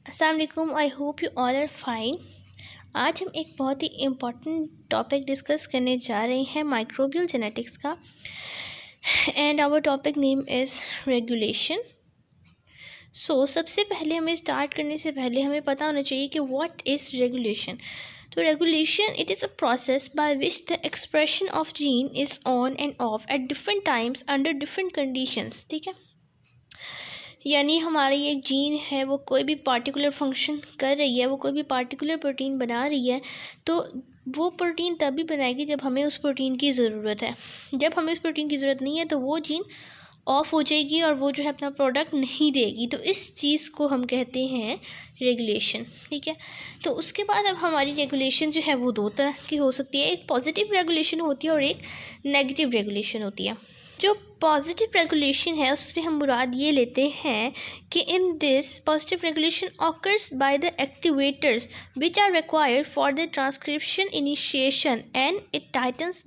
अस्सलाम वालेकुम। I hope you all are fine. आज हम एक बहुत ही इम्पॉर्टेंट टॉपिक डिस्कस करने जा रहे हैं माइक्रोबियल जेनेटिक्स का, and our topic name is regulation. सबसे पहले हमें स्टार्ट करने से पहले हमें पता होना चाहिए कि व्हाट इज़ रेगुलेशन। तो regulation it is a process by which the expression of gene is on end of at different times under different conditions. ठीक है, यानी हमारी एक जीन है, वो कोई भी पार्टिकुलर फंक्शन कर रही है, वो कोई भी पार्टिकुलर प्रोटीन बना रही है, तो वो प्रोटीन तभी बनाएगी जब हमें उस प्रोटीन की ज़रूरत है। जब हमें उस प्रोटीन की ज़रूरत नहीं है तो वो जीन ऑफ हो जाएगी और वो जो है अपना प्रोडक्ट नहीं देगी। तो इस चीज़ को हम कहते हैं रेगुलेशन। ठीक है, तो उसके बाद अब हमारी रेगुलेशन जो है वो दो तरह की हो सकती है। एक पॉजिटिव रेगुलेशन होती है और एक नेगेटिव रेगुलेशन होती है। जो पॉजिटिव रेगुलेशन है उसमें हम मुराद ये लेते हैं कि in this positive regulation occurs by the activators which are required for the transcription initiation and it tightens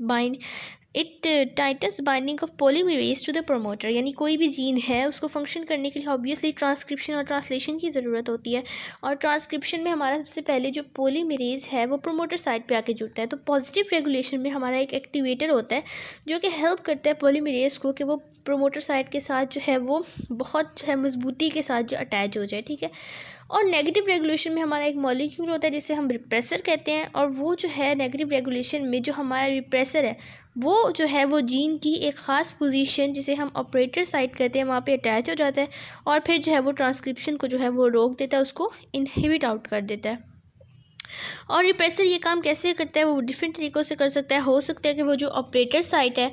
binding of polymerase to the promoter. यानी कोई भी जीन है उसको फंक्शन करने के लिए ऑब्वियसली ट्रांसक्रिप्शन और ट्रांसलेशन की ज़रूरत होती है, और ट्रांसक्रिप्शन में हमारा सबसे पहले जो पॉलीमरेज है वो प्रोमोटर साइड पे आके जुड़ता है। तो पॉजिटिव रेगुलेशन में हमारा एक एक्टिवेटर होता है जो कि हेल्प करता है पॉलीमरेज को कि वो प्रोमोटर साइड के साथ जो है वो बहुत जो है मजबूती के साथ जो अटैच हो जाए। ठीक है, और नेगेटिव रेगुलेशन में हमारा एक मॉलिक्यूल होता है जिसे हम रिप्रेसर कहते हैं, और वो जो है नेगेटिव रेगुलेशन में जो हमारा रिप्रेसर है वो जो है वो जीन की एक ख़ास पोजीशन जिसे हम ऑपरेटर साइट कहते हैं वहाँ पे अटैच हो जाता है, और फिर जो है वो ट्रांसक्रिप्शन को जो है वो रोक देता है, उसको इनहिबिट आउट कर देता है। और रिप्रेसर ये काम कैसे करता है, वो डिफरेंट तरीक़ों से कर सकता है। हो सकता है कि वो जो ऑपरेटर साइट है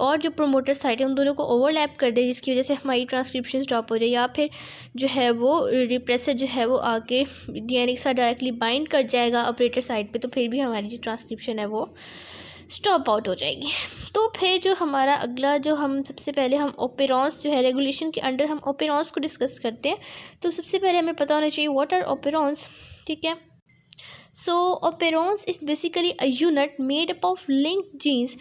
और जो प्रोमोटर साइट है उन दोनों को ओवरलैप कर दे, जिसकी वजह से हमारी ट्रांसक्रिप्शन स्टॉप हो जाए, या फिर जो है वो रिप्रेसर जो है वो आके डीएनए के साथ डायरेक्टली बाइंड कर जाएगा ऑपरेटर साइट पे, तो फिर भी हमारी जो ट्रांसक्रिप्शन है वो स्टॉप आउट हो जाएगी। तो फिर जो हमारा अगला जो हम सबसे पहले हम ओपेरॉन्स जो है रेगुलेशन के अंडर हम ओपेरॉन्स को डिस्कस करते हैं। तो सबसे पहले हमें पता होना चाहिए व्हाट आर ओपेरॉन्स। ठीक है, so operons is basically a unit made up of linked genes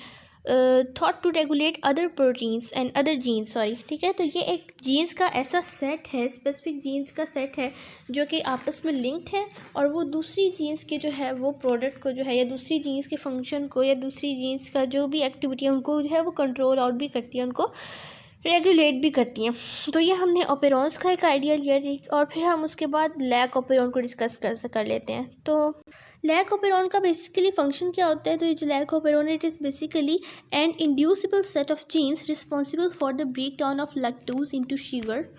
thought to regulate other proteins and other genes, sorry। ठीक है, तो ये एक जीन्स का ऐसा सेट है, स्पेसिफिक जीन्स का सेट है जो कि आपस में लिंक्ड है, और वो दूसरी जीन्स के जो है वो प्रोडक्ट को जो है या दूसरी जीन्स के फंक्शन को या दूसरी जीन्स का जो भी एक्टिविटी है उनको जो है वो कंट्रोल आउट भी करती है, उनको रेगुलेट भी करती हैं। तो ये हमने ओपेरॉन्स का एक आइडिया लिया, और फिर हम उसके बाद लैक ओपेरॉन को डिस्कस कर लेते हैं। तो लैक ओपेरॉन का बेसिकली फंक्शन क्या होता है। तो ये जो lac operon it is basically an inducible set of genes responsible for the break down of lactose into sugar.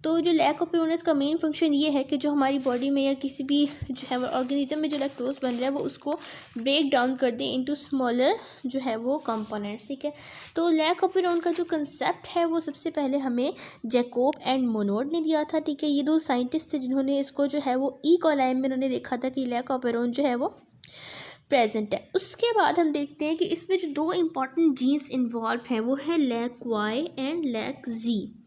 तो जो लैक ओपेरोनस का मेन फंक्शन ये है कि जो हमारी बॉडी में या किसी भी जो है ऑर्गेनिज्म में जो लैक्टोज बन रहा है वो उसको ब्रेक डाउन कर दें इनटू स्मॉलर जो है वो कंपोनेंट्स। ठीक है, तो लैक ओपेरोन का जो कंसेप्ट है वो सबसे पहले हमें जैकोब एंड मोनोड ने दिया था। ठीक है, ये दो साइंटिस्ट थे जिन्होंने इसको जो है वो ई कॉलाइम में उन्होंने देखा था कि लैक ओपेरोन जो है वो प्रेजेंट है। उसके बाद हम देखते हैं कि इसमें जो दो इंपॉर्टेंट जीन्स इन्वॉल्व हैं वो है lac Y and lac Z.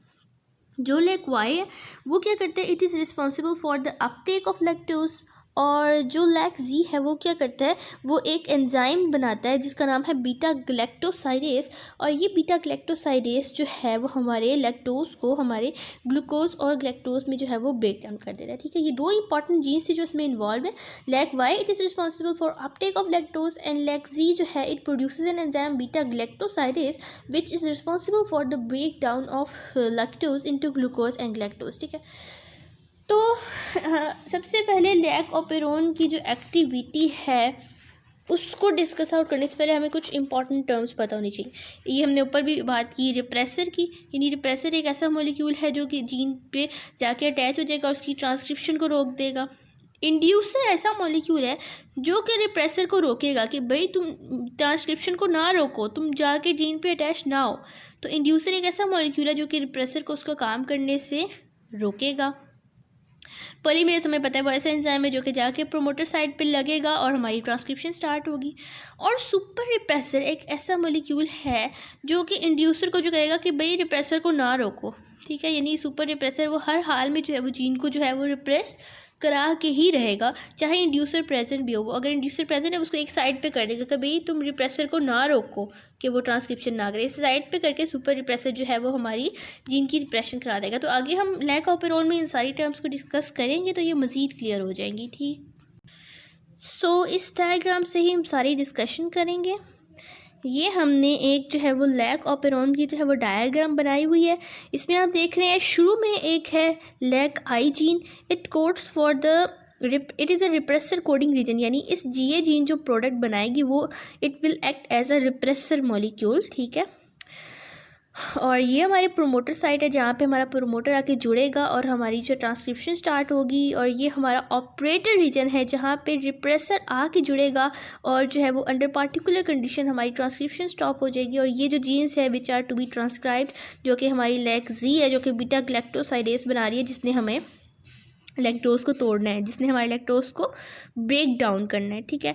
जो लैक वाई है वो क्या करता है, it is responsible for the Uptake of lactose, और जो लैक जी है वो क्या करता है, वो एक एंजाइम बनाता है जिसका नाम है बीटा ग्लैक्टोसाइडेस, और ये बीटा ग्लैक्टोसाइडेस जो है वो हमारे लैक्टोज को हमारे ग्लूकोज और ग्लैक्टोज में जो है वो ब्रेक डाउन कर देता है। ठीक है, ये दो इंपॉर्टेंट जीन्स जो इसमें इन्वॉल्व है। Lac Y it is responsible for uptake of lactose, and lac Z जो है it produces an enzyme beta galactosidase which is responsible for the break down of lactose into glucose and galactose. ठीक है, तो सबसे पहले lac operon की जो activity है उसको डिस्कस आउट करने से पहले हमें कुछ इंपॉर्टेंट टर्म्स पता होनी चाहिए। ये हमने ऊपर भी बात की रिप्रेसर की, यानी रिप्रेसर एक ऐसा मॉलिक्यूल है जो कि जीन पे जाके अटैच हो जाएगा और उसकी ट्रांसक्रिप्शन को रोक देगा। इंड्यूसर ऐसा मॉलिक्यूल है जो कि रिप्रेसर को रोकेगा कि भाई तुम ट्रांसक्रिप्शन को ना रोको, तुम जाके जीन पे अटैच ना हो। तो इंड्यूसर एक ऐसा मॉलिक्यूल है जो कि रिप्रेसर को उसका काम करने से रोकेगा। पॉलीमरेज हमें पता है वो ऐसा एंजाइम है जो कि जाके प्रोमोटर साइड पे लगेगा और हमारी ट्रांसक्रिप्शन स्टार्ट होगी। और सुपर रिप्रेसर एक ऐसा मॉलिक्यूल है जो कि इंड्यूसर को जो कहेगा कि भाई रिप्रेसर को ना रोको, ठीक है, यानी सुपर रिप्रेसर वो हर हाल में जो है वो जीन को जो है वो रिप्रेस करा के ही रहेगा, चाहे इंड्यूसर प्रेजेंट भी हो। वो अगर इंड्यूसर प्रेजेंट है उसको एक साइड पे कर देगा, कभी तुम रिप्रेसर को ना रोको कि वो ट्रांसक्रिप्शन ना करे, इस साइड पे करके सुपर रिप्रेसर जो है वो हमारी जीन की रिप्रेशन करा देगा। तो आगे हम लैक ऑपेरॉन में इन सारी टर्म्स को डिस्कस करेंगे तो ये मज़ीद क्लियर हो जाएंगी। ठीक, सो इस डायग्राम से ही हम सारी डिस्कशन करेंगे। ये हमने एक जो है वो लैक ऑपेरॉन की जो है वो डायग्राम बनाई हुई है। इसमें आप देख रहे हैं शुरू में एक है lac I gene, it codes for the it is a repressor coding region, यानी इस ये जीन जो प्रोडक्ट बनाएगी वो it will act as a repressor molecule. ठीक है, और ये हमारी प्रोमोटर साइट है जहाँ पे हमारा प्रोमोटर आके जुड़ेगा और हमारी जो ट्रांसक्रिप्शन स्टार्ट होगी। और ये हमारा ऑपरेटर रीजन है जहाँ पे रिप्रेसर आके जुड़ेगा और जो है वो अंडर पार्टिकुलर कंडीशन हमारी ट्रांसक्रिप्शन स्टॉप हो जाएगी। और ये जो जीन्स है which are to be transcribed, जो कि हमारी लैक जी है, जो कि बीटा ग्लैक्टोसाइडेस बना रही है, जिसने हमें लैक्टोज को तोड़ना है, जिसने हमारे लैक्टोज को ब्रेक डाउन करना है। ठीक है,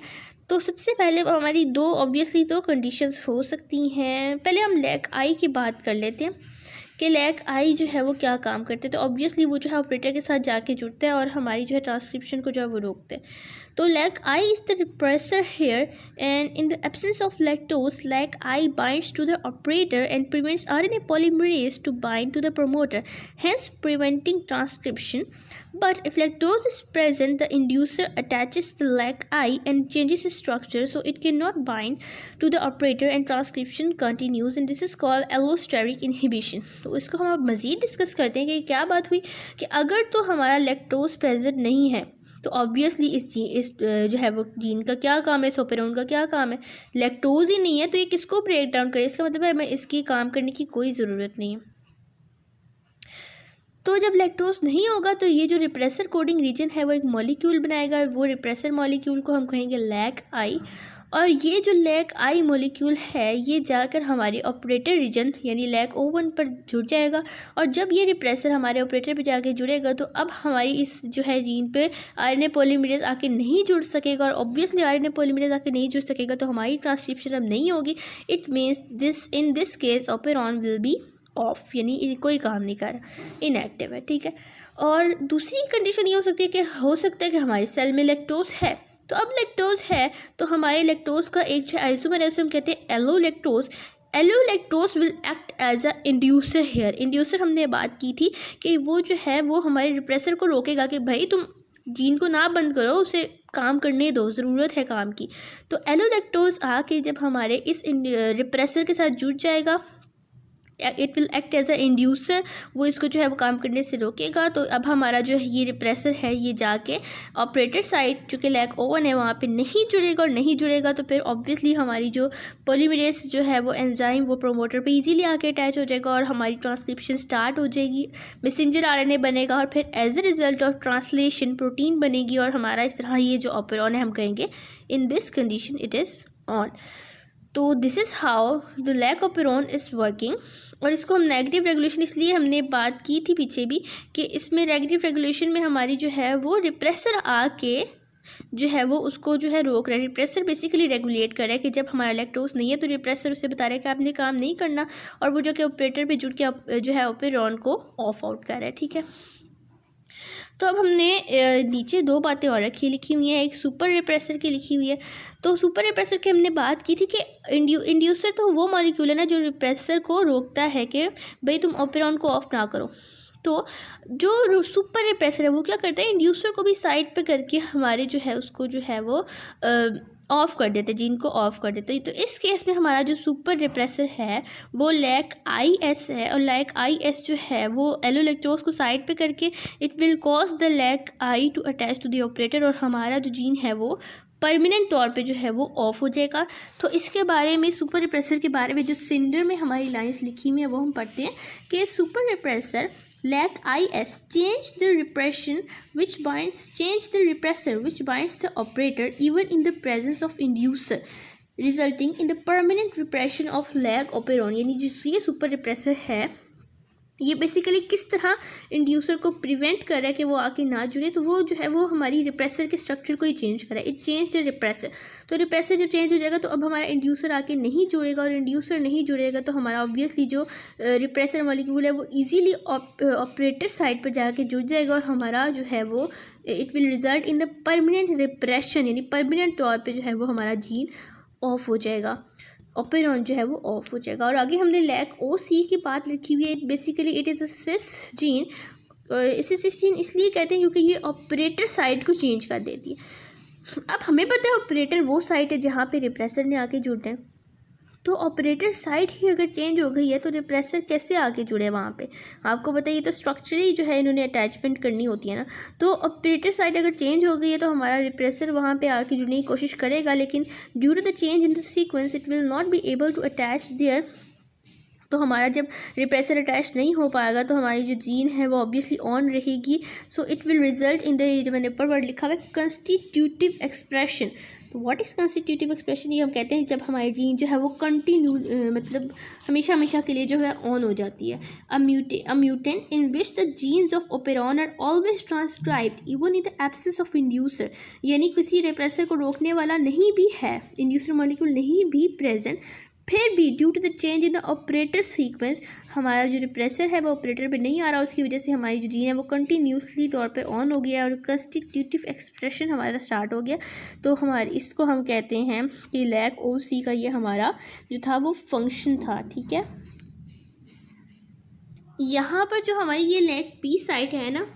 तो सबसे पहले हमारी ऑब्वियसली दो कंडीशंस हो सकती हैं। पहले हम लैक आई की बात कर लेते हैं कि लैक आई जो है वो क्या काम करते हैं। तो ऑब्वियसली वो जो है ऑपरेटर के साथ जाके जुड़ता है और हमारी जो है ट्रांसक्रिप्शन को जो है वो रोकते हैं। तो lac I is the repressor here and in the absence of lactose lac I binds to the operator and prevents RNA polymerase to bind to the promoter, hence preventing transcription. But if lactose is present, the inducer attaches the lac I and changes its structure so it cannot bind to the operator and transcription continues, and this is called allosteric inhibition. तो इसको हम अब मज़ीद discuss करते हैं कि क्या बात हुई कि अगर तो हमारा लैक्टोज प्रेजेंट नहीं है तो ऑब्वियसली इस जो है वो जीन का क्या काम है, इस ऑपेरॉन का क्या काम है, लैक्टोज ही नहीं है तो ये किसको ब्रेक डाउन करे। इसका मतलब है हमें इसकी काम करने की कोई ज़रूरत नहीं है। तो जब लैक्टोज नहीं होगा तो ये जो रिप्रेसर कोडिंग रीजन है वो एक मॉलिक्यूल बनाएगा, वो रिप्रेसर मॉलिक्यूल को हम कहेंगे लैक आई। और ये जो लैक आई मॉलिक्यूल है ये जाकर हमारे ऑपरेटर रीजन यानी लैक O1 पर जुड़ जाएगा। और जब ये रिप्रेसर हमारे ऑपरेटर पे जाके जुड़ेगा तो अब हमारी इस जो है जीन पे आरएनए पॉलीमरेज आके नहीं जुड़ सकेगा, और ऑब्वियसली आरएनए पॉलीमरेज आके नहीं जुड़ सकेगा तो हमारी ट्रांसक्रिप्शन अब नहीं होगी। It means in this case operon will be of, यानी कोई काम नहीं कर रहा, इनएक्टिव है। ठीक है, और दूसरी कंडीशन ये हो सकती है कि हो सकता है कि हमारे सेल में लैक्टोज है, तो अब लैक्टोज है तो हमारे लैक्टोज का एक जो आइसोमर है उसे हम कहते हैं allolactose. Allolactose will act as a inducer here. Inducer हमने बात की थी कि वो जो है वो हमारे रिप्रेसर को रोकेगा कि भाई तुम जीन को ना बंद करो, उसे काम करने दो, ज़रूरत है काम की। तो एलोलैक्टोज आके जब हमारे इस रिप्रेसर के साथ जुड़ जाएगा it will act as a inducer, वो इसको जो है वो काम करने से रोकेगा। तो अब हमारा जो ये रिप्रेसर है ये जाके ऑपरेटर साइड जो कि लैक O1 है वहाँ पे नहीं जुड़ेगा, और नहीं जुड़ेगा तो फिर ऑब्वियसली हमारी जो पॉलीमरेज जो है वो एंजाइम वो प्रोमोटर पे इजीली आके अटैच हो जाएगा और हमारी ट्रांसक्रिप्शन स्टार्ट हो जाएगी, मैसेंजर आरएनए बनेगा और फिर as a result of translation protein बनेगी और हमारा इस तरह ये जो ऑपेरॉन है हम कहेंगे in this condition it is on. तो this is how the lac operon is working. और इसको हम नेगेटिव रेगुलेशन इसलिए हमने बात की थी पीछे भी कि इसमें नेगेटिव रेगुलेशन में हमारी जो है वो रिप्रेसर आके जो है वो उसको जो है रोक रहा है। रिप्रेसर बेसिकली रेगुलेट कर रहा है कि जब हमारा लैक्टोज नहीं है तो रिप्रेसर उसे बता रहा है कि आपने काम नहीं करना, और वो जो कि ऑपरेटर पे जुड़ के जो है ऑपेरॉन को ऑफ आउट कर रहा है। ठीक है, तो अब हमने नीचे दो बातें और लिखी हुई हैं, एक सुपर रिप्रेसर की लिखी हुई है। तो सुपर रिप्रेसर की हमने बात की थी कि इंड्यूसर तो वो मॉलिक्यूल है ना जो रिप्रेसर को रोकता है कि भाई तुम ऑपेरॉन को ऑफ ना करो। तो जो सुपर रिप्रेसर है वो क्या करता है, इंड्यूसर को भी साइड पे करके हमारे जो है उसको जो है वो ऑफ़ कर देते, जीन को ऑफ़ कर देते। तो इस केस में हमारा जो सुपर रिप्रेसर है वो लैक IS है, और लैक IS जो है वो एलोलैक्टोज को साइड पे करके it will cause the lac I to attach to the operator, और हमारा जो जीन है वो परमानेंट तौर पे जो है वो ऑफ हो जाएगा। तो इसके बारे में सुपर रिप्रेसर के बारे में जो सिंडर में हमारी लाइंस लिखी हुई है वो हम पढ़ते हैं कि super repressor lac IS change the repressor which binds the operator even in the presence of inducer, resulting in the permanent repression of lac operon। यानी जो ये सुपर रिप्रेसर है ये बेसिकली किस तरह इंड्यूसर को प्रिवेंट कर रहा है कि वो आके ना जुड़े, तो वो जो है वो हमारी रिप्रेसर के स्ट्रक्चर को ही चेंज करा है। It change the repressor. तो रिप्रेसर जब चेंज हो जाएगा तो अब हमारा इंड्यूसर आके नहीं जुड़ेगा, और इंड्यूसर नहीं जुड़ेगा तो हमारा ऑब्वियसली जो रिप्रेसर मॉलिक्यूल है वो ईजीली ऑपरेटर साइड पर जाके जुड़ जाएगा, और हमारा जो है वो it will result in the permanent repression, यानी परमानेंट तौर पर जो है वो हमारा जीन ऑफ हो जाएगा, ऑपेरॉन जो है वो ऑफ हो जाएगा। और आगे हमने लैक ओ सी की बात लिखी हुई है। Basically it is a cis gene. इसे सिस जीन इसलिए कहते हैं क्योंकि ये ऑपरेटर साइड को चेंज कर देती है। अब हमें पता है ऑपरेटर वो साइड है जहाँ पे रिप्रेसर ने आके जुड़ना है, तो ऑपरेटर साइड ही अगर चेंज हो गई है तो रिप्रेसर कैसे आके जुड़े वहाँ पे। आपको बताइए, तो स्ट्रक्चरली जो है इन्होंने अटैचमेंट करनी होती है ना, तो ऑपरेटर साइड अगर चेंज हो गई है तो हमारा रिप्रेसर वहाँ पे आके जुड़ने की कोशिश करेगा, लेकिन due to the change in the sequence it will not be able to attach there. तो हमारा जब रिप्रेसर अटैच नहीं हो पाएगा तो हमारी जो जीन है वो ऑब्वियसली ऑन रहेगी। So it will result in the, जो मैंने ऊपर वर्ड लिखा हुआ है, कंस्टिट्यूटिव एक्सप्रेशन। तो व्हाट इज़ कंस्टिट्यूटिव एक्सप्रेशन? ये हम कहते हैं जब हमारी जीन जो है वो कंटिन्यू मतलब हमेशा हमेशा के लिए जो है ऑन हो जाती है। A mutant in which the genes of operon are always transcribed even in the absence of inducer, यानी किसी रिप्रेसर को रोकने वाला नहीं भी है, इंड्यूसर मॉलिक्यूल नहीं भी प्रेजेंट, फिर भी due to the change in the operator sequence हमारा जो रिप्रेसर है वो ऑपरेटर पे नहीं आ रहा, उसकी वजह से हमारी जो जीन है वो कंटिन्यूसली तौर पे ऑन हो गया और कंस्टिट्यूटिव एक्सप्रेशन हमारा स्टार्ट हो गया। तो हमारे इसको हम कहते हैं कि लैक ओ सी का ये हमारा जो था वो फंक्शन था। ठीक है, यहाँ पर जो हमारी ये लैक पी साइट है ना,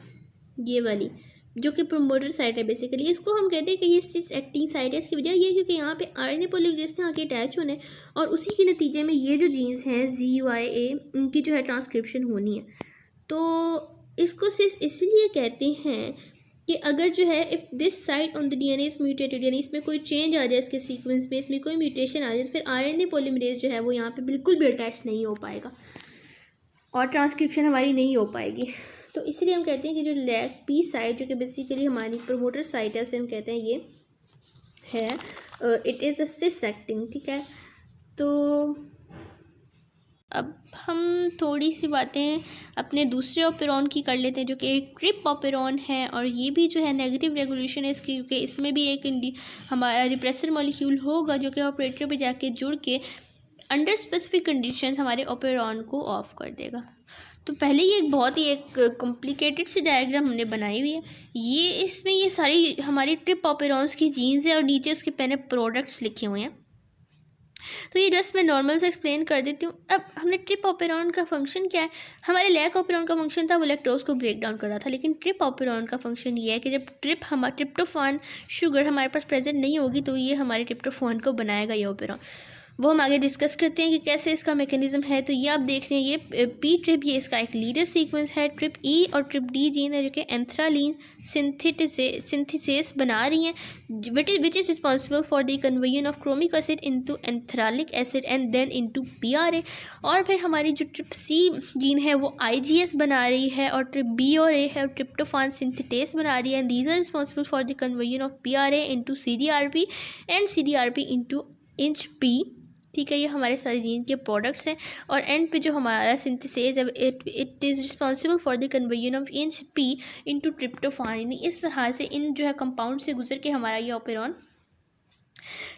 ये वाली जो कि प्रोमोटर साइट है, बेसिकली इसको हम कहते हैं कि ये सिस एक्टिंग साइट है। इसकी वजह ये है क्योंकि यहाँ पे आरएनए पॉलीमरेज ने आके अटैच होने और उसी के नतीजे में ये जो जीन्स हैं ZYA इनकी जो है ट्रांसक्रिप्शन होनी है। तो इसको सिस इसलिए कहते हैं कि अगर जो है if this site on the DNA is mutated, यानी इसमें कोई चेंज आ जाए इसके सीक्वेंस में, इसमें कोई म्यूटेशन आ जाए, फिर आरएनए पॉलीमरेज जो है वो यहाँ पे बिल्कुल भी अटैच नहीं हो पाएगा और ट्रांसक्रिप्शन हमारी नहीं हो पाएगी। तो इसलिए हम कहते हैं कि जो लैक पी साइट जो कि बेसिकली हमारी प्रोमोटर साइट है उसे हम कहते हैं ये है it is a cis acting. ठीक है, तो अब हम थोड़ी सी बातें अपने दूसरे ऑपेरॉन की कर लेते हैं जो कि एक ट्रिप ऑपेरॉन है, और ये भी जो है नेगेटिव रेगुलेशन है इसकी, क्योंकि इसमें भी एक हमारा रिप्रेसर मॉलिक्यूल होगा जो कि ऑपरेटर पे जाके जुड़ के अंडर स्पेसिफिक कंडीशंस हमारे ऑपेरॉन को ऑफ कर देगा। तो पहले ये एक बहुत ही एक कॉम्प्लिकेटेड सी डायग्राम हमने बनाई हुई है। ये इसमें ये सारी हमारी ट्रिप ऑपेरॉन्स की जीन्स है और नीचे उसके पहले प्रोडक्ट्स लिखे हुए हैं। तो ये जस्ट मैं नॉर्मल से एक्सप्लेन कर देती हूँ। अब हमने ट्रिप ऑपेरॉन का फंक्शन क्या है, हमारे लैक ऑपेरॉन का फंक्शन था वो लैक्टोज को ब्रेक डाउन कर रहा था, लेकिन ट्रिप ऑपेरॉन का फंक्शन ये है कि जब ट्रिप्टोफान शुगर हमारे पास प्रेजेंट नहीं होगी तो ये हमारे ट्रिप्टोफान को बनाएगा ये ऑपेरॉन। वो हम आगे डिस्कस करते हैं कि कैसे इसका मैकेनिज्म है। तो ये आप देख रहे हैं ये पी ट्रिप, ये इसका एक लीडर सीक्वेंस है। ट्रिप ई और ट्रिप डी जीन है जो कि एंथ्रालीन सिंथेसिस बना रही हैं, which is responsible for the conversion of chromic acid into anthranilic acid and then into PRA। और फिर हमारी जो ट्रिप सी जीन है वो IGS बना रही है, और ट्रिप बी और ए है ट्रिप्टोफान सिंथेटेस बना रही है, and these are responsible for the conversion of PRA into CDRP and CDRP into inch P। ठीक है, ये हमारे सारे जीन के प्रोडक्ट्स हैं। और एंड पे जो हमारा सिंथेसिस है it is responsible for the conversion of inch P into tryptophan, यानी इस तरह से इन जो है कंपाउंड से गुजर के हमारा ये ऑपेरॉन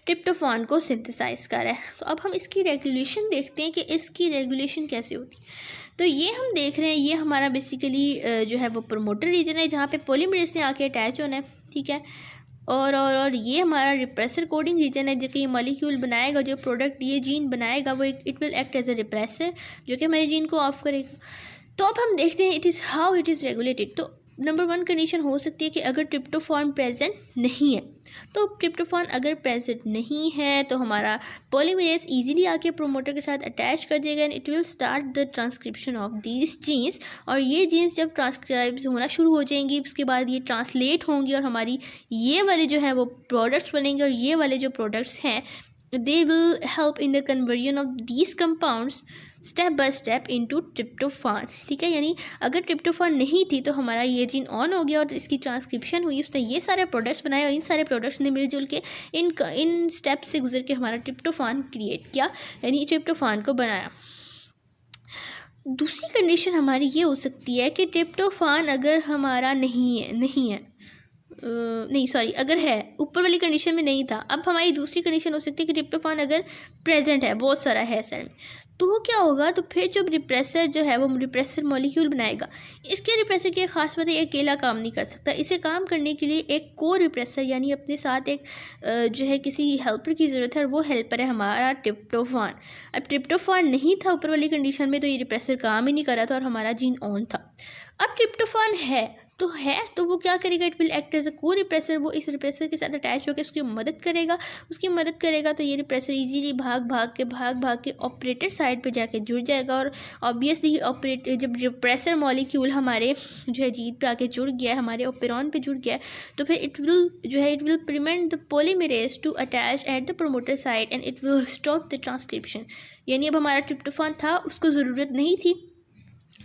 ट्रिप्टोफान को सिंथेसाइज कर रहा है। तो अब हम इसकी रेगुलेशन देखते हैं कि इसकी रेगुलेशन कैसे होती है। तो ये हम देख रहे हैं ये हमारा बेसिकली जो है वो प्रोमोटर रीजन है जहाँ पे पॉलीमरेज ने आके अटैच होना है। ठीक है, और ये हमारा रिप्रेसर कोडिंग रीजन है जो कि ये मॉलिक्यूल बनाएगा, जो प्रोडक्ट ये जीन बनाएगा वो it will act as a repressor जो कि हमारे जीन को ऑफ करेगा। तो अब हम देखते हैं it is how it is regulated. तो नंबर 1 कंडीशन हो सकती है कि अगर ट्रिप्टोफान प्रेजेंट नहीं है, तो ट्रिप्टोफान अगर प्रेजेंट नहीं है तो हमारा पॉलीमरेज इजीली आके प्रोमोटर के साथ अटैच कर देगा and it will start the transcription of these genes. और ये जीन्स जब ट्रांसक्राइब होना शुरू हो जाएंगी उसके बाद ये ट्रांसलेट होंगी और हमारी ये वाले जो हैं वो प्रोडक्ट्स बनेंगे, और ये वाले जो प्रोडक्ट्स हैं they will help in the conversion of these compounds step by step into tryptophan. ठीक है, यानी अगर ट्रिप्टोफान नहीं थी तो हमारा ये जीन ऑन हो गया और इसकी ट्रांसक्रिप्शन हुई, उसने ये सारे प्रोडक्ट्स बनाए और इन सारे प्रोडक्ट्स ने मिलजुल के इन स्टेप से गुजर के हमारा ट्रिप्टोफान क्रिएट किया, यानी ट्रिप्टोफान को बनाया। दूसरी कंडीशन हमारी ये हो सकती है कि ट्रिप्टोफान अगर हमारा नहीं सॉरी, अगर है, ऊपर वाली कंडीशन में नहीं था। अब हमारी दूसरी कंडीशन हो सकती है कि ट्रिप्टोफान अगर प्रेजेंट है, बहुत सारा है सेल में, तो वो क्या होगा, तो फिर जब रिप्रेसर जो है वो रिप्रेसर मॉलिक्यूल बनाएगा। इसके रिप्रेसर की एक खास बात है, ये अकेला काम नहीं कर सकता। इसे काम करने के लिए एक को रिप्रेसर यानी अपने साथ एक जो है किसी हेल्पर की ज़रूरत है, और वो हेल्पर है हमारा ट्रिप्टोफान। अब ट्रिप्टोफान नहीं था ऊपर वाली कंडीशन में, तो ये रिप्रेसर काम ही नहीं कर रहा था और हमारा जीन ऑन था। अब ट्रिप्टोफान है तो वो क्या करेगा, it will act as a corepressor. वो इस रिप्रेसर के साथ अटैच होकर उसकी मदद करेगा। तो ये रिप्रेसर इजीली भाग भाग के ऑपरेटर साइड पे जाके जुड़ जाएगा। और ऑब्वियसली जब रिप्रेसर मॉलिक्यूल हमारे जो है जीन पे आके जुड़ गया है, हमारे ओपेरॉन पे जुड़ गया है, तो फिर it will prevent the polymerase to attach at the promoter side and it will stop the transcription. यानी अब हमारा ट्रिप्टोफान था, उसको ज़रूरत नहीं थी,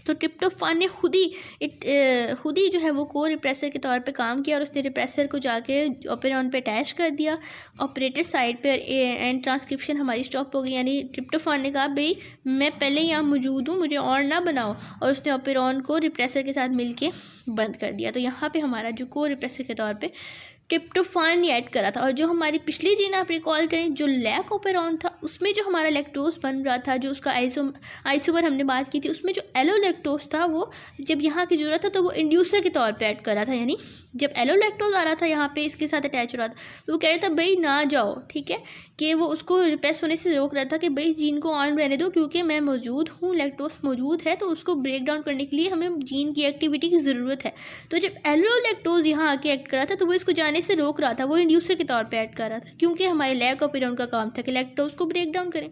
तो ट्रिप्टोफान ने खुद ही जो है वो को रिप्रेसर के तौर पे काम किया, और उसने रिप्रेसर को जाके ओपेरॉन पे अटैच कर दिया ऑपरेटर साइड पे, एंड ट्रांसक्रिप्शन हमारी स्टॉप हो गई। यानी ट्रिप्टोफान ने कहा भाई मैं पहले यहाँ मौजूद हूँ, मुझे और ना बनाओ, और उसने ओपेरॉन को रिप्रेसर के साथ मिलके बंद कर दिया। तो यहाँ पे हमारा जो को रिप्रेसर के तौर पे ट्रिप्टोफान ही ऐड करा था। और जो हमारी पिछली जीन आप रिकॉल करें, जो लैक ओपेरॉन था, उसमें जो हमारा लैक्टोज बन रहा था, जो उसका आइसोमर हमने बात की थी, उसमें जो एलोलैक्टोज था वो जब यहाँ की ज़रूरत था तो वो इंड्यूसर के तौर पे ऐड करा था। यानी जब एलोलैक्टोज आ रहा था यहाँ पे इसके साथ अटैच हो रहा था, तो वो कह रहा था भाई ना जाओ, ठीक है, कि वो उसको रिप्रेस होने से रोक रहा था कि भाई जीन को ऑन रहने दो, क्योंकि मैं मौजूद हूँ, लैक्टोज मौजूद है, तो उसको ब्रेक डाउन करने के लिए हमें जीन की एक्टिविटी की ज़रूरत है। तो जब एलोलैक्टोज यहाँ आके एक्ट करा था, तो वो इसको जाने से रोक रहा था, वो इंड्यूसर के तौर पे ऐड कर रहा था, क्योंकि हमारे लैक ओपेरॉन का काम था कि लैक्टोज को ब्रेक डाउन करें।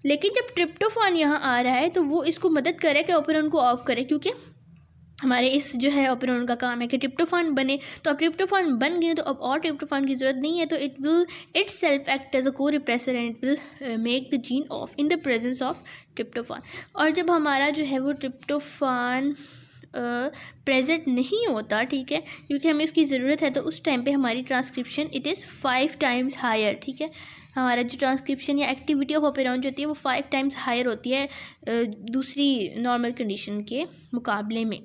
लेकिन जब ट्रिप्टोफान यहाँ आ रहा है, तो वो इसको मदद करे कि ओपेरॉन को ऑफ करे, क्योंकि हमारे इस जो है ओपेरॉन का काम है कि ट्रिप्टोफान बने। तो अब ट्रिप्टोफान बन गए, तो अब और ट्रिप्टोफान की ज़रूरत नहीं है, तो it will itself act as a corepressor and it will make the gene of in the presence of tryptophan. और जब हमारा जो है वो ट्रिप्टोफान प्रेजेंट नहीं होता, ठीक है, क्योंकि हमें उसकी ज़रूरत है, तो उस टाइम पे हमारी transcription it is 5 times higher, ठीक है। हमारा जो ट्रांसक्रिप्शन या एक्टिविटी ऑफ ओपेरॉन जो होती है वो 5 टाइम्स हायर होती है दूसरी नॉर्मल कंडीशन के मुकाबले में।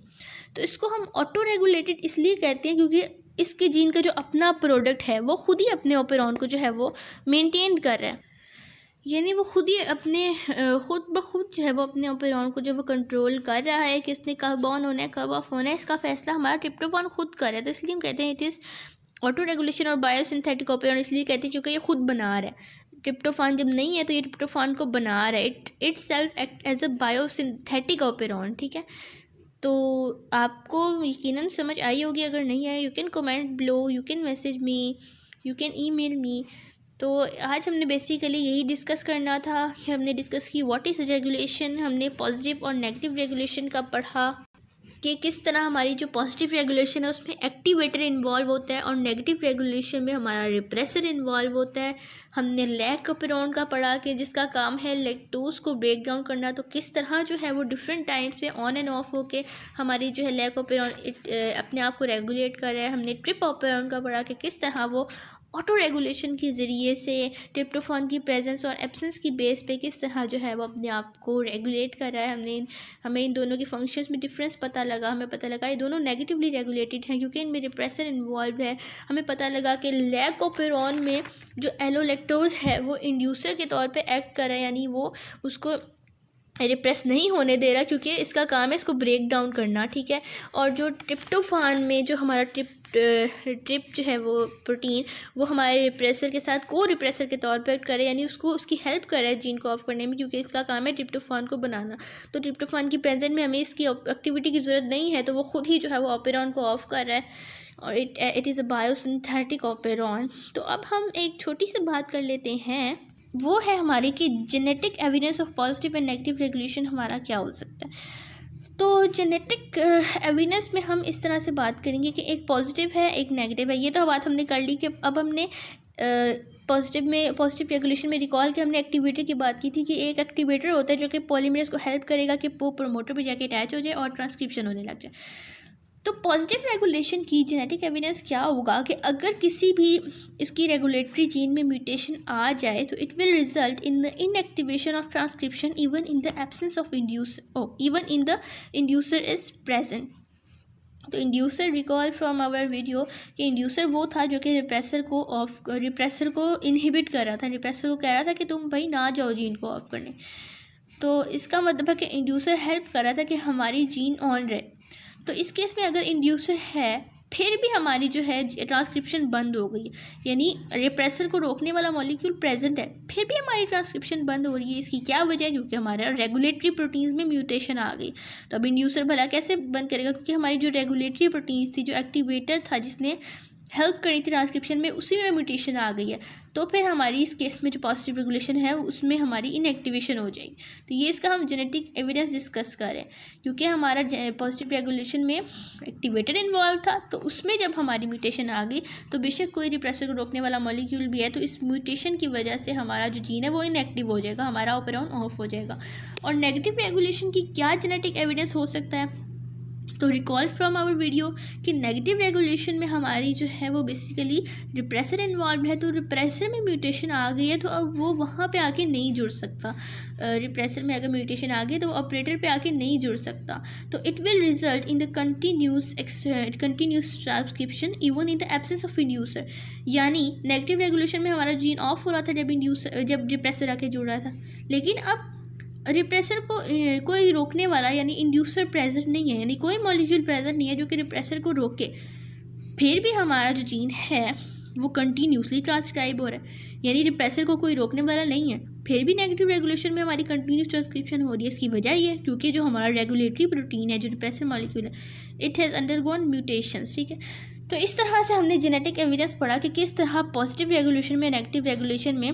तो इसको हम ऑटो रेगुलेटेड इसलिए कहते हैं क्योंकि इसके जीन का जो अपना प्रोडक्ट है वो खुद ही अपने ओपेरॉन को जो है वो मेंटेन कर रहा है। यानी वो खुद ही अपने खुद ब खुद जो है वो अपने ओपेरॉन को जो वो कंट्रोल कर रहा है कि इसने कब ऑन होना है, कब ऑफ होना है, इसका फैसला हमारा ट्रिप्टोफान खुद कर रहा है। तो इसलिए हम कहते हैं इट इज़ ऑटो रेगुलेशन। और बायोसिंथेटिक ओपेरॉन इसलिए कहते हैं क्योंकि ये खुद बना रहा है। ट्रिप्टोफान जब नहीं है तो ये ट्रिप्टोफान को बना रहा है, itself act as a biosynthetic operon, ठीक है। तो आपको यकीनन समझ आई होगी, अगर नहीं आई you can comment below, you can message me, you can email me. तो आज हमने बेसिकली यही डिस्कस करना था कि हमने डिस्कस की व्हाट इज़ रेगुलेशन, हमने पॉजिटिव और नेगेटिव रेगुलेशन का पढ़ा कि किस तरह हमारी जो पॉजिटिव रेगुलेशन है उसमें एक्टिवेटर इन्वॉल्व होता है और नेगेटिव रेगुलेशन में हमारा रिप्रेसर इन्वॉल्व होता है। हमने लैक ओपेरॉन का पढ़ा कि जिसका काम है लैक्टोज को ब्रेक डाउन करना, तो किस तरह जो है वो डिफरेंट टाइम्स पे ऑन एंड ऑफ होके हमारी जो है लैक ओपेरॉन अपने आप को रेगुलेट कर रहा है। हमने ट्रिप ओपेरॉन का पढ़ा कि किस तरह वो ऑटो रेगुलेशन के ज़रिए से ट्रिप्टोफान की प्रेजेंस और एब्सेंस की बेस पे किस तरह जो है वो अपने आप को रेगुलेट कर रहा है। हमें इन दोनों की फंक्शंस में डिफरेंस पता लगा। हमें पता लगा ये दोनों नेगेटिवली रेगुलेटेड हैं क्योंकि इनमें रिप्रेसर इन्वॉल्व है। हमें पता लगा कि लैक ओपेरॉन में जो एलोलैक्टोज है वो इंड्यूसर के तौर पे एक्ट कर रहा है, यानी वो उसको रिप्रेस नहीं होने दे रहा क्योंकि इसका काम है इसको ब्रेक डाउन करना, ठीक है। और जो ट्रिप्टोफान में जो हमारा ट्रिप जो है वो प्रोटीन वो हमारे रिप्रेसर के साथ को रिप्रेसर के तौर पर करे, यानी उसकी हेल्प करे है जीन को ऑफ करने में, क्योंकि इसका काम है ट्रिप्टोफान को बनाना। तो ट्रिप्टोफान की प्रेजेंट में हमें इसकी एक्टिविटी की ज़रूरत नहीं है, तो वो खुद ही जो है वो ओपेरॉन को ऑफ कर रहा है और it is a biosynthetic operon. तो अब हम एक छोटी सी बात कर लेते हैं, वो है हमारी कि genetic evidence of positive and negative regulation हमारा क्या हो सकता है। तो जेनेटिक एविडेंस में हम इस तरह से बात करेंगे कि एक पॉजिटिव है एक नेगेटिव है। ये तो बात हमने कर ली कि अब हमने पॉजिटिव रेगुलेशन में रिकॉल के हमने एक्टिवेटर की बात की थी कि एक एक्टिवेटर होता है जो कि पॉलीमरेज को हेल्प करेगा कि वो प्रोमोटर पे जाके अटैच हो जाए और ट्रांसक्रिप्शन होने लग जाए। तो पॉजिटिव रेगुलेशन की जेनेटिक एविडेंस क्या होगा कि अगर किसी भी इसकी रेगुलेटरी जीन में म्यूटेशन आ जाए तो it will result in the inactivation of transcription even in the absence of even in the inducer is present. तो inducer, recall from our video कि इंड्यूसर वो था जो कि रिप्रेसर को इनहिबिट कर रहा था, रिप्रेसर को कह रहा था कि तुम भाई ना जाओ जीन को ऑफ करने। तो इसका मतलब है कि इंड्यूसर हेल्प कर रहा था कि हमारी जीन ऑन रहे। तो इस केस में अगर इंड्यूसर है फिर भी हमारी जो है ट्रांसक्रिप्शन बंद हो गई, यानी रिप्रेसर को रोकने वाला मॉलिक्यूल प्रेजेंट है फिर भी हमारी ट्रांसक्रिप्शन बंद हो रही है। इसकी क्या वजह है? क्योंकि हमारे रेगुलेटरी प्रोटीन्स में म्यूटेशन आ गई। तो अब इंड्यूसर भला कैसे बंद करेगा? क्योंकि हमारी जो रेगुलेटरी प्रोटीन्स थी, जो एक्टिवेटर था जिसने हेल्प करी थी ट्रांसक्रिप्शन में, उसी में म्यूटेशन आ गई है। तो फिर हमारी इस केस में जो पॉजिटिव रेगुलेशन है उसमें हमारी इनएक्टिवेशन हो जाएगी। तो ये इसका हम जेनेटिक एविडेंस डिस्कस कर रहे हैं, क्योंकि हमारा पॉजिटिव रेगुलेशन में एक्टिवेटर इन्वॉल्व था। तो उसमें जब हमारी म्यूटेशन आ गई तो बेशक कोई रिप्रेसर को रोकने वाला मॉलिक्यूल भी है, तो इस म्यूटेशन की वजह से हमारा जो जीन है वो इनएक्टिव हो जाएगा, हमारा ऑपरेशन ऑफ हो जाएगा। और नेगेटिव रेगुलेशन की क्या जेनेटिक एविडेंस हो सकता है? तो रिकॉल फ्रॉम आवर वीडियो कि नेगेटिव रेगुलेशन में हमारी जो है वो बेसिकली रिप्रेसर इन्वॉल्व है। तो रिप्रेसर में म्यूटेशन आ गई है तो अब वो वहाँ पे आके नहीं जुड़ सकता। रिप्रेसर में अगर म्यूटेशन आ गई तो वो ऑपरेटर पे आके नहीं जुड़ सकता। तो it will result in the continuous transcription even in the absence of inducer. यानी नेगेटिव रेगुलेशन में हमारा जीन ऑफ हो रहा था जब रिप्रेसर आके जुड़ रहा था, लेकिन अब रिप्रेसर को कोई रोकने वाला यानी इंड्यूसर प्रेजेंट नहीं है, यानी कोई मॉलिक्यूल प्रेजेंट नहीं है जो कि रिप्रेसर को रोके। फिर भी हमारा जो जीन है वो कंटिन्यूसली ट्रांसक्राइब हो रहा है, यानी रिप्रेसर को कोई रोकने वाला नहीं है, फिर भी नेगेटिव रेगुलेशन में हमारी कंटिन्यूस ट्रांसक्रिप्शन हो रही है। इसकी वजह ये है क्योंकि जो हमारा रेगुलेटरी प्रोटीन है, जो रिप्रेसर मॉलिक्यूल है, इट हैज़ अंडरगोन म्यूटेशंस। ठीक है, तो इस तरह से हमने जेनेटिक एविडेंस पढ़ा कि किस तरह पॉजिटिव रेगुलेशन में, नेगेटिव रेगुलेशन में,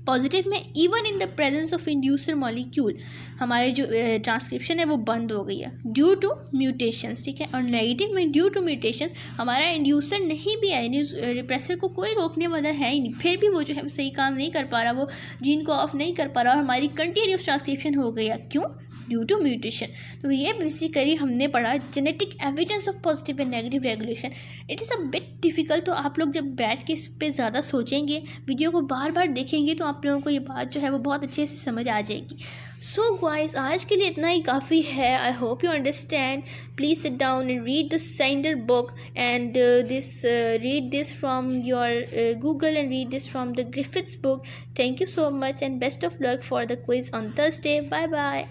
पॉजिटिव में even in the presence of inducer molecule हमारे जो ट्रांसक्रिप्शन है वो बंद हो गई है ड्यू टू म्यूटेशंस। ठीक है, और नेगेटिव में ड्यू टू म्यूटेशन हमारा इंड्यूसर नहीं भी है, रिप्रेसर को कोई रोकने वाला है ही नहीं, फिर भी वो जो है सही काम नहीं कर पा रहा, वो जीन को ऑफ नहीं कर पा रहा और हमारी कंटिन्यूस ट्रांसक्रिप्शन हो गई है। क्यों? Due to mutation. तो ये बेसिकली हमने पढ़ा genetic evidence of positive and negative regulation. It is a bit difficult. तो आप लोग जब बैठ के इस पर ज़्यादा सोचेंगे, वीडियो को बार बार देखेंगे, तो आप लोगों को ये बात जो है वो बहुत अच्छे से समझ आ जाएगी। सो गाइस, आज के लिए इतना ही काफ़ी है। I hope you understand. Please sit down and read the Snyder book and read this from your Google and read this from the Griffiths book. Thank you so much and best of luck for the quiz on Thursday. Bye bye.